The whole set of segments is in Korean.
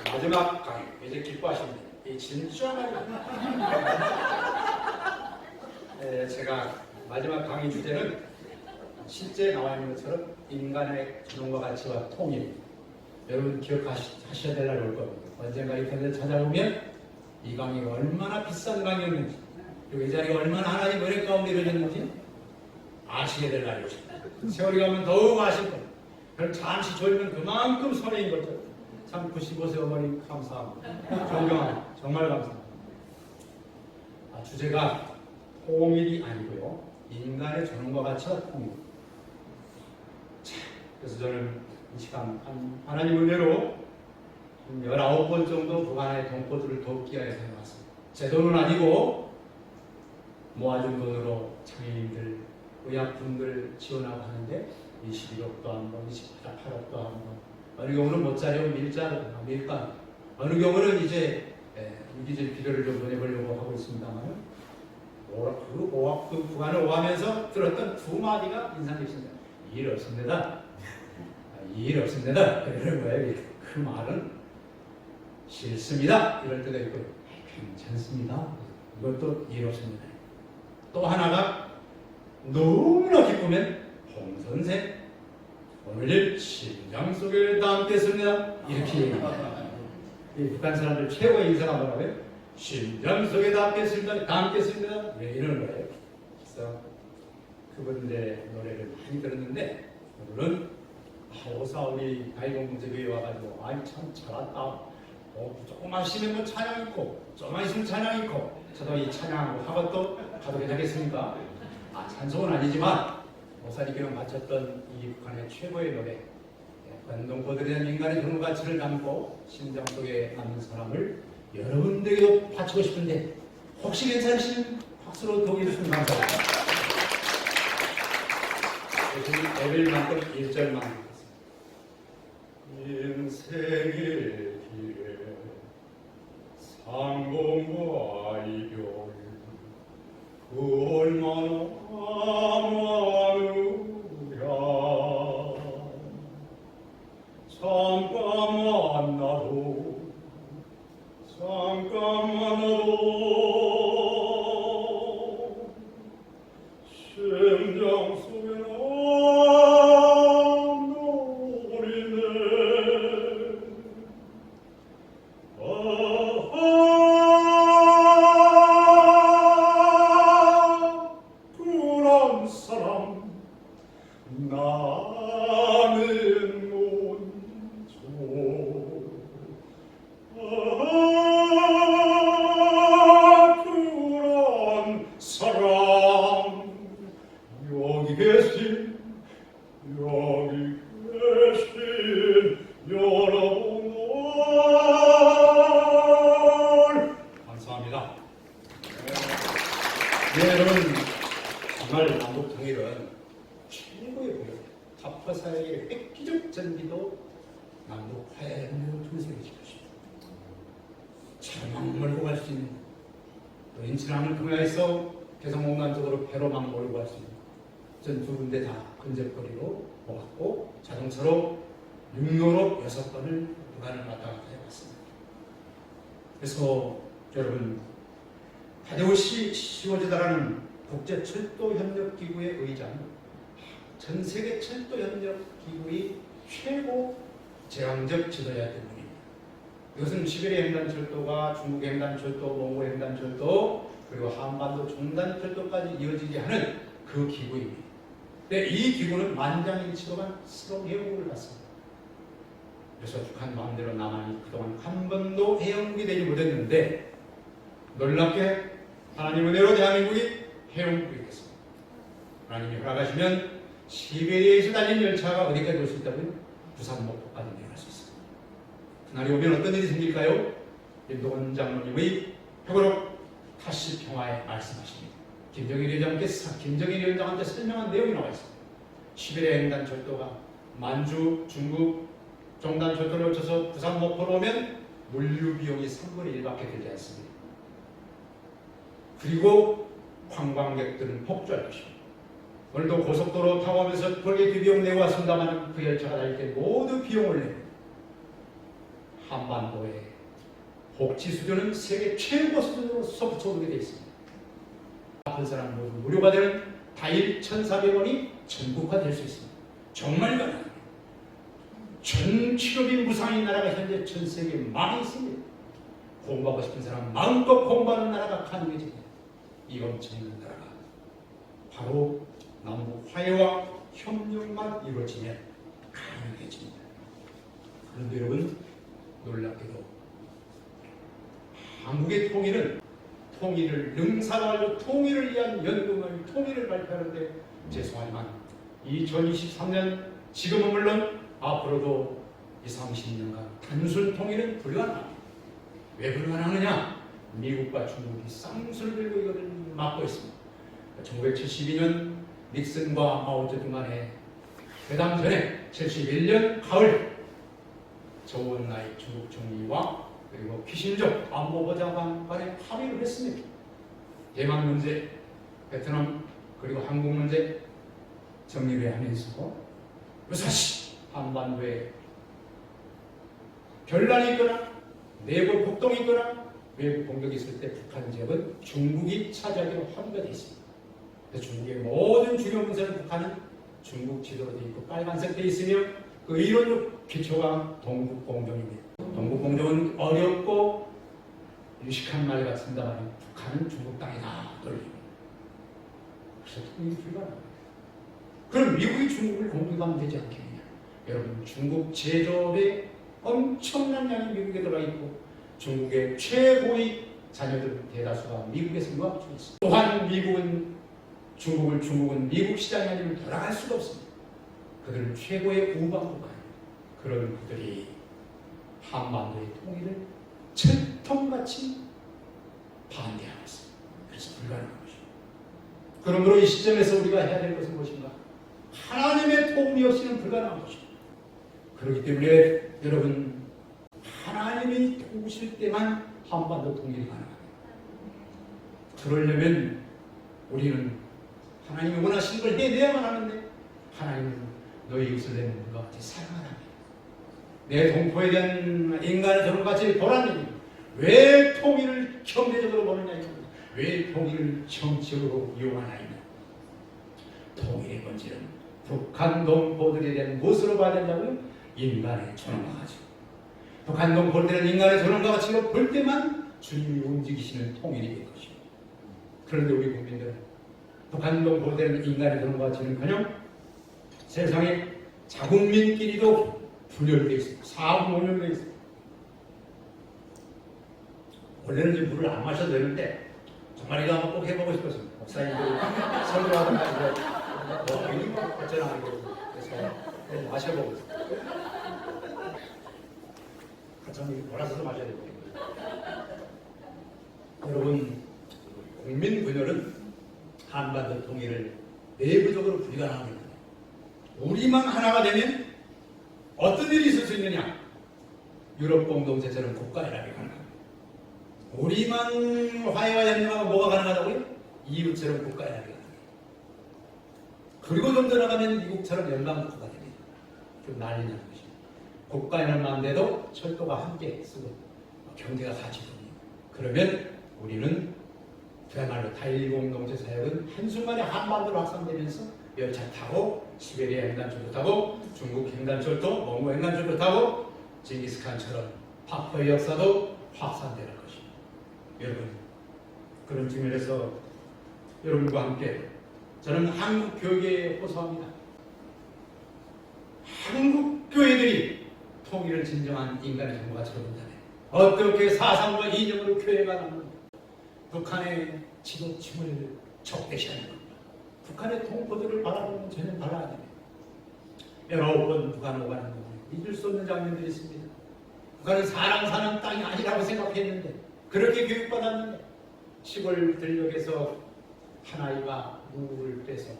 마지막 강의, 이제 기뻐하십니다. 이 진짜 말입니다. 제가 마지막 강의 주제는 실제 나와 있는 것처럼 인간의 존엄과 가치와 통일. 여러분 기억하셔야 될 날이 올 겁니다. 언젠가 이 편을 찾아보면 이 강의가 얼마나 비싼 강의였는지, 그리고 이 자리가 얼마나 하나님 은혜 가운데 이루어졌는지 아시게 될 날이 오십니다. 세월이 가면 더욱 아실 겁니다. 그럼 잠시 졸면 그만큼 손해인 것처럼. 참 95세 어머니 감사합니다. 존경합니다. 정말 감사합니다. 주제가 통일이 아니고요. 인간의 존엄과 가치와 통일. 그래서 저는 이 시간 하나님 은혜로 19번 정도 북한의 동포들을 돕기 위해서 해왔습니다. 제 돈은 아니고 모아준 돈으로 장애인들, 의약품들 지원하고 하는데 21억도 한 번, 28억도 한 번, 어느 경우는 못자리면 밀가, 어느 경우는 이제 유기질 비료를 좀 보내보려고 하고 있습니다만, 그 북한을 오가면서 들었던 두 마디가 인상 깊습니다. 일 없습니다. 일 없습니다. 그러는 거예요. 그 말은 싫습니다. 이럴 때도 있고, 괜찮습니다. 이것도 일 없습니다. 또 하나가 너무나 기쁘면 홍 선생, 오늘 일 심장 속에 담겠습니다. 이렇게 얘기합니다. 이 북한 사람들 최고의 인사가 뭐라고요? 심장 속에 담겠습니다. 네, 이러는 거예요. 그래서 그분들의 노래를 많이 들었는데 오늘은 오사오리 다이공공제교회 와가지고 아이 참 잘왔다. 조금만 쉬면 뭐 찬양 있고 조금만 있으면 찬양 있고 저도 이 찬양하고 학원도 가도 괜찮겠습니까? 찬송은 아니지만 목사님께서 바쳤던 이 북한의 최고의 노래, 동포들에 대한 인간의 그런 가치를 담고 심장 속에 남는 사람을 여러분들에게도 바치고 싶은데 혹시 괜찮으시면 박수로 동의해 주시면 감사합니다. 에벨만큼 1절만 하겠습니다. 인생의 길에 상봉과 이별 그 얼마나 많으랴. 잠깐 만나도 심장 속에 노리네. 그런 사람 나는 먼저 그런 사람 여기 계신 여러분들 감사합니다. 네, 여러분 정말 남북 통일은 최고의 보여. 타파 사회의 획기적 전기도 남북 화해를 중생시킬 것입니다. 차만 몰고 갈 수 있는 또 인천항을 통해서 개성공단 쪽으로 배로만 몰고 갈 수 있는 전 두 군데 다 근접거리로 모았고 자동차로 육로로 6번을 북한을 왔다 갔다 해봤습니다. 그래서 여러분 타데우시 시워즈다라는 국제철도협력기구의 의장, 전 세계 철도협력기구의 최고 제왕적 지도자였던 분입니다. 이것은 시베리아 횡단철도가 중국 횡단철도, 몽골 횡단철도, 그리고 한반도 종단철도까지 이어지게 하는 그 기구입니다. 근데 이 기구는 만장일치로만 새로운 해역을 갖습니다. 그래서 북한 마음대로 남한이 그동안 한 번도 해역국이 되지 못했는데 놀랍게 하나님 은혜로 대한민국이 해역국이 됐습니다. 하나님이 허락하시면 시베리아에서 달린 열차가 어디까지 올 수 있다고요? 부산 목포까지 내려갈 수 있습니다. 그날이 오면 어떤 일이 생길까요? 윤동원 장로님의 회고록 타시 평화에 말씀하십니다. 김정일 위원장한테 설명한 내용이 나와 있습니다. 시베리아 횡단철도가 만주, 중국 종단철도를 거쳐서 부산 목포로 오면 물류 비용이 3분의 1밖에 들지 않습니다. 그리고 관광객들은 폭주할 것입니다. 오늘도 고속도로 타고 가면서 톨게이트 비용 내고 왔습니다만 그 열차가 다닐 때 모두 비용을 내고 한반도의 복지 수준은 세계 최고 수준으로서 붙여오게 되어 있습니다. 아픈 사람 모두 무료가 되는 다일 1,400원이 전국화될 수 있습니다. 정말 가능합니다. 전 치료비 무상인 나라가 현재 전 세계에 많이 있습니다. 공부하고 싶은 사람 마음껏 공부하는 나라가 가능해집니다. 이 엄청난 나라가 바로 남북 화해와 협력만 이루어지면 가능해집니다. 그런데 여러분 놀랍게도 한국의 통일을 능사하고 통일을 위한 연금을 통일을 발표하는데 죄송하지만 2023년 지금은 물론 앞으로도 20, 30년간 단순 통일은 불가능합니다. 왜 불가능하느냐? 미국과 중국이 쌍수를 들고 이것을 막고 있습니다. 1972년 닉슨과 마오쩌둥 간의 회담 전에 71년 가을 조은라이 중국 총리와 그리고 키신저 안보보좌관 간에 합의를 했습니다. 대만 문제, 베트남 그리고 한국 문제 정리를 하면서 무사시 한반도에 변란이 있거나 내부 폭동이 있거나 외부 공격이 있을 때 북한 지역은 중국이 차지하기로 합의가 되어 있습니다. 중국의 모든 주요 문서는 북한은 중국 지도로 되어 있고 빨간색 되어 있으며 그 이론적 기초가 동북공정입니다. 동북공정은 어렵고 유식한 말 같습니다만 북한은 중국 땅이다 돌립니다. 그래서 통일이 불가능합니다. 그럼 미국이 중국을 공격하면 되지 않겠느냐? 여러분 중국 제조업에 엄청난 양이 미국에 들어가 있고 중국의 최고의 자녀들 대다수가 미국에서 유학 중에 있습니다. 또한 중국은 미국 시장이 아니면 돌아갈 수가 없습니다. 그들은 최고의 우방국가입니다. 그런 그들이 한반도의 통일을 철통같이 반대하고 있습니다. 그래서 불가능한 것입니다. 그러므로 이 시점에서 우리가 해야 될 것은 무엇인가? 하나님의 도움이 없이는 불가능한 것입니다. 그렇기 때문에 여러분 하나님이 도우실 때만 한반도 통일이 가능합니다. 그러려면 우리는 하나님이 원하시는 걸 해내야만 하는데 하나님은 너희 이웃을 내 몸과 같이 사랑하라. 내 동포에 대한 인간의 저런같이 보라는 왜 통일을 경제적으로 보느냐 이겁니다. 왜 통일을 정치적으로 이용하느냐. 통일의 본질은 북한 동포들에 대한 무엇으로 봐야 된다고요? 인간의 존엄과 가치고 북한 동포들은 인간의 존엄과 가치로 볼 때만 주님이 움직이시는 통일이 될 것입니다. 그런데 우리 국민들은 북한 동포들은 인간의 존엄과 가치는커녕 세상에 자국민끼리도 분열되어 있습니다. 사분열되어 있습니다. 원래는 지금 물을 안 마셔도 되는데 정말 이거 한번 꼭 해보고 싶었습니다. 목사님들 설교하다가 이거 괜히 어쩌나 그래서 마셔보고 있습니다. 저는 몰아서도 마셔야 됩니다. 여러분 국민 분열은 한반도 통일을 내부적으로 불가능합니다. 우리만 하나가 되면 어떤 일이 있을 수 있느냐? 유럽 공동체처럼 국가연합이 가능합니다. 우리만 화해와 연맹하고 뭐가 가능하다고요? 이웃처럼 국가연합이 가능합니다. 그리고 좀 더 나가면 미국처럼 연방국가가 됩니다. 좀 난리 나는 것입니다. 국가연합만 돼도 철도가 함께 쓰고 경제가 같이 됩니다. 그러면 우리는 그야말로 다일 공동체 사역은 한순간에 한반도로 확산되면서 열차 타고 시베리아 횡단철도 타고 중국 횡단철도 몽고 횡단철도 타고 징기스칸처럼 파푸아의 역사도 확산되는 것입니다. 여러분 그런 측면에서 여러분과 함께 저는 한국 교회에 호소합니다. 한국 교회들이 통일을 진정한 인간의 정부가 저런다면 어떻게 사상과 이념으로 교회가 남는 북한의 지도층을 적대시하는 겁니다. 북한의 동포들을 바라보면 저는 바라야 됩니다. 여러 번 북한 오가는 거 잊을 수 없는 장면들이 있습니다. 북한은 사람 사는 땅이 아니라고 생각했는데 그렇게 교육받았는데 시골 들녘에서 한 아이가 물을 빼서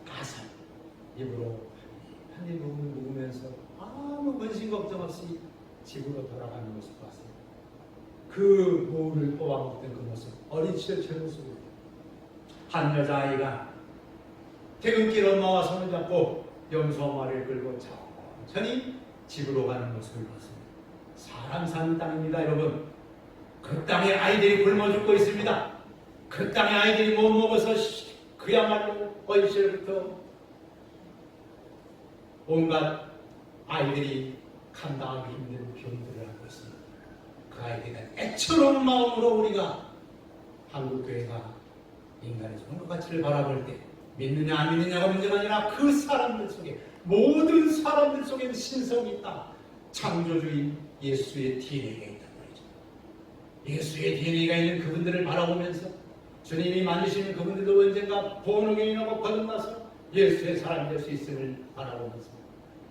가산 입으로 한 입 먹으면서 아무 근심 걱정 없이 집으로 돌아가는 모습 봤습니다. 그 모를 뽑아먹던 그 모습, 어린 시절 제 모습이에요. 한 여자아이가 퇴근길 엄마와 손을 잡고 염소 한 마리를 끌고 천천히 집으로 가는 모습을 봤습니다. 사람 사는 땅입니다, 여러분. 그 땅에 아이들이 굶어 죽고 있습니다. 그 땅에 아이들이 못 먹어서 그야말로 어린 시절부터 온갖 아이들이 감당하기 힘든 병들을 하고 있습니다. 그 아이들의 애처로운 마음으로 우리가 한국교회가 인간의 좋은 가치를 바라볼 때 믿느냐 안 믿느냐가 문제가 아니라 그 사람들 속에, 모든 사람들 속에 신성이 있다. 창조주인 예수의 DNA가 있단 말이죠. 예수의 DNA가 있는 그분들을 바라보면서 주님이 만드시는 그분들도 언젠가 번호경이라고 거듭나서 예수의 사람이 될 수 있음을 바라보면서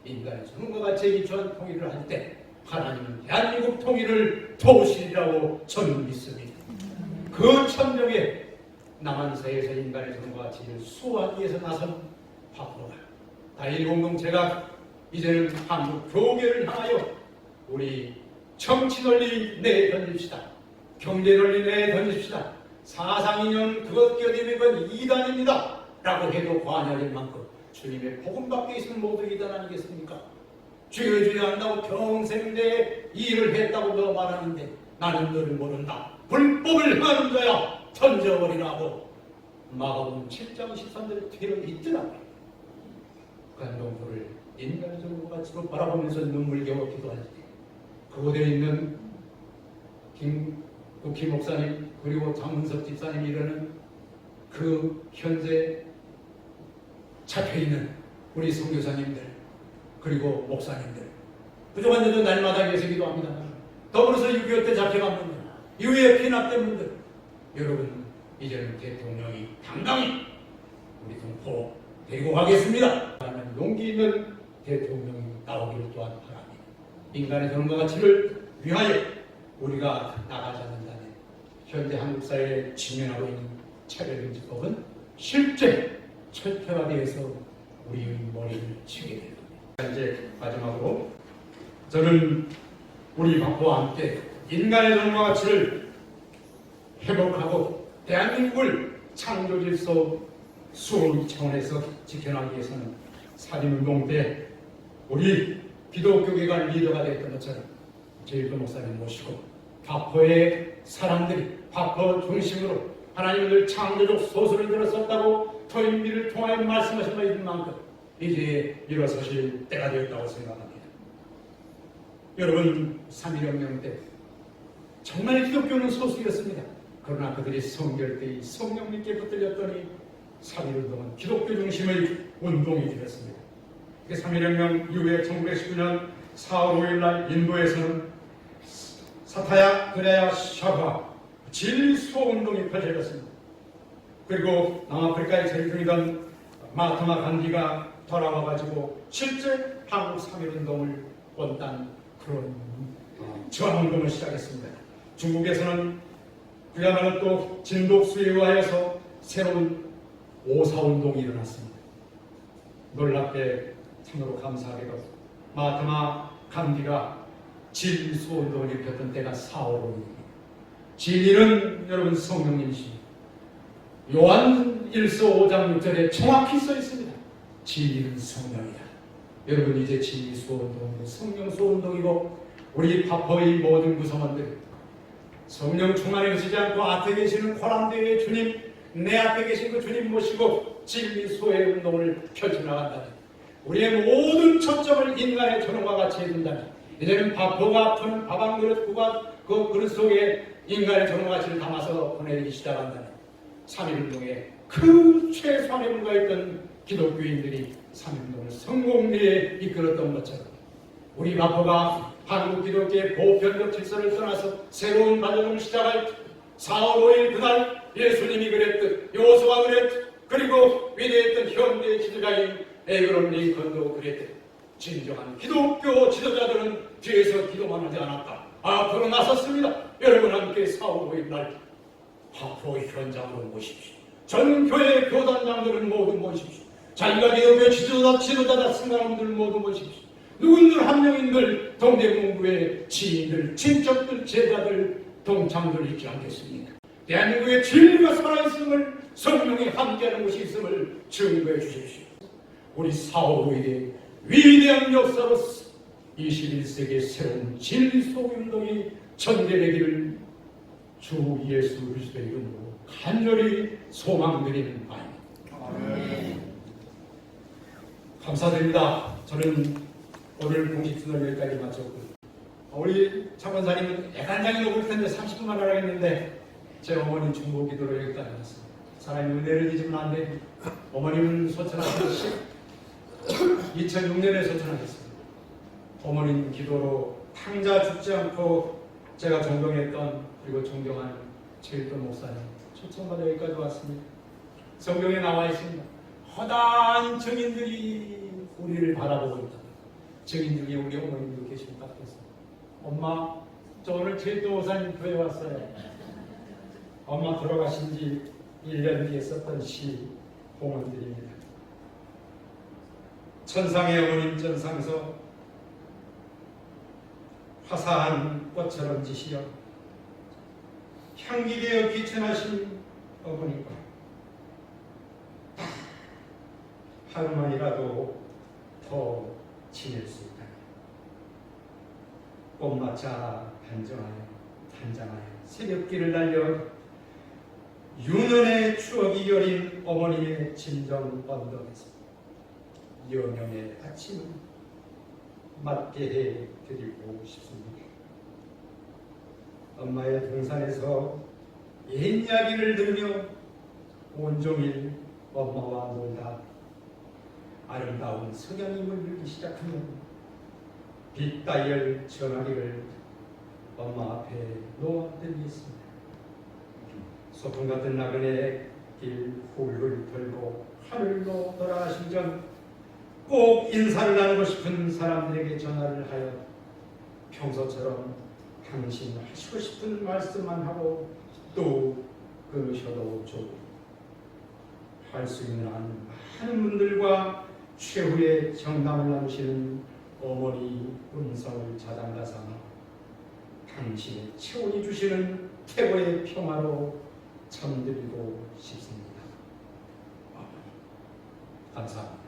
인간의 주님과 같이 기초한 통일을 할 때 하나님은 대한민국 통일을 도우시리라고 저는 믿습니다. 그 천명에 남한사회에서 인간의 주님과 가치를 수호하기 위해서 나선 파포가 다일 공동체가 이제는 한국 교계를 향하여 우리 정치 논리 내던집시다. 경제 논리 내던집시다. 사상 이념 그것 끼어들면 건 이단입니다. 라고 해도 과언이 아닐 만큼 주님의 복음 밖에 있으면 모두 이단 아니겠습니까? 주여 한다고 평생 내 일을 했다고 말하는데 나는 너를 모른다. 불법을 하는 자야 던져버리라고 마가복음 7장 13절에 되어 있더라고요. 간동포를 인간의 정보 가치로 바라보면서 눈물겨워 기도할 때 그곳에 있는 김국희 목사님 그리고 장문석 집사님이 이르는 그 현재 잡혀있는 우리 선교사님들 그리고 목사님들 부족한데도 날마다 계속 기도합니다. 더불어서 6.25 때 잡혀간 분들 이후에 피납된 분들 여러분 이제는 대통령이 당당히 우리 동포 데리고 가겠습니다 라는 용기 있는 대통령이 나오기를 또한 바랍니다. 인간의 정과 가치를 위하여 우리가 나가지 않는다면 현재 한국 사회에 직면하고 있는 차별금지법은 실제 철폐화되어서 우리의 머리를 치게 될 겁니다. 이제 마지막으로 저는 우리 바포와 함께 인간의 정과 가치를 회복하고 대한민국을 창조질서 수호 차원에서 지켜나가기 위해서는 살인운동 때 우리 기독교계가 리더가 됐던 것처럼 제일도 목사님 모시고 바포의 사람들이 바포 중심으로 하나님은 늘 창조적 소설을 들었었다고 토인비를 통하여 말씀하신 바 있는 만큼 이제 일어서실 때가 되었다고 생각합니다. 여러분 3.1혁명 때 정말 기독교는 소수였습니다. 그러나 그들이 성결되이 성령 믿게 붙들렸더니 3.1운동은 기독교 중심의 운동이 되었습니다. 3.1혁명 이후에 1919년 4월 5일 날 인도에서는 사타야 그레야 샤바 진수운동이 펼쳐졌습니다. 그리고 남아프리카에 제일중이던 마하트마 간디가 돌아와가지고 실제 한국 3.1운동을 원단 그런 저항운동을 시작했습니다. 중국에서는 그야말로 또 진독수에 의하여서 새로운 5.4운동이 일어났습니다. 놀랍게 참으로 감사하게도 마하트마 간디가 진수운동을 일으켰던 때가 4월 5일입니다. 진리는 여러분 성령님이십니다. 요한 1서 5장 6절에 정확히 써 있습니다. 진리는 성령이다. 여러분 이제 진리 수호운동이고 성령 수호운동이고 우리 파포의 모든 구성원들 성령 충만에 그치지 않고 앞에 계시는 코란대의 주님 내 앞에 계신 그 주님 모시고 진리 수호의 운동을 펼쳐나간다면 우리의 모든 초점을 인간의 존엄과 같이 해둔다면 이제는 파포가 푸는 밥 한 그릇 그 그릇 속에 인간의 존엄과 가치를 담아서 보내기 시작한다면 3.1운동에 그 최소한의 불과했던 기독교인들이 3.1운동을 성공리에 이끌었던 것처럼 우리 마포가 한국 기독교의 보편적 질서를 떠나서 새로운 발전을 시작할 4월 5일 그날 예수님이 그랬듯 요소가 그랬듯 그리고 위대했던 현대의 지도자인 에이브럼 링컨도 그랬듯 진정한 기독교 지도자들은 뒤에서 기도만 하지 않았다. 앞으로 나섰습니다. 여러분 함께 4월 5일 날 파포 현장으로 모십시오. 전 교회 교단장들은 모두 모십시오. 자기가 기독교 지도자다 생각하는 분들 모두 모십시오. 누군들 한 명인들 동대문구의 지인들, 친척들, 제자들 동참들 있지 않겠습니까? 대한민국의 진리가 살아있음을, 성령이 함께하는 곳이 있음을 증거해 주십시오. 우리 사오로의 위대한 역사로서 21세기의 새로운 진리 소운동이 전개되기를 주 예수 그리스도의 이름으로 간절히 소망드리는 바입니다. 아멘. 감사드립니다. 저는 오늘 공식 순서를 여기까지 마쳤고, 우리 차관사님은 애간장이 녹을 텐데 30분만 하라 했는데 제 어머니 중보 기도로 여기까지 왔습니다. 사람이 은혜를 잊으면 안 됩니다. 어머님은 소천하셨지 2006년에 소천하셨습니다. 어머님 기도로 탕자 죽지 않고 제가 존경했던 그리고 존경하는 최일돈 목사님 초청받아 여기까지 왔습니다. 성경에 나와 있습니다. 허다한 증인들이 우리를 바라보고 있다. 증인 중에 우리 어머님도 계신 것 같았어요. 엄마, 저 오늘 최일돈 목사님 교회 왔어요. 엄마 돌아가신 지 1년 뒤에 썼던 시 봉헌드립니다. 천상의 어머님 전상서 화사한 꽃처럼 지시려 향기되어 귀천하신 어머니과 하루만이라도 더 지낼 수 있다. 꽃마차 단장하여 새벽길을 달려 유년의 추억이 여린 어머니의 진정 언덕에서 여명의 아침을 맞게 해드리고 싶습니다. 엄마의 동산에서 옛 이야기를 들으며 온종일 엄마와 놀다 아름다운 석양임을 물기 시작하면 빛다이얼 전화기를 엄마 앞에 놓아드리겠습니다. 소풍 같은 나그네 길 훌훌 털고 하늘로 돌아가시기 전 꼭 인사를 나누고 싶은 사람들에게 전화를 하여 평소처럼 당신 하시고 싶은 말씀만 하고 또 끊으셔도 좋고 할 수 있는 한 많은 분들과 최후의 정담을 나누시는 어머니 음성을 자장가 삼아 당신의 체온이 주시는 태고의 평화로 잠들고 싶습니다. 감사합니다.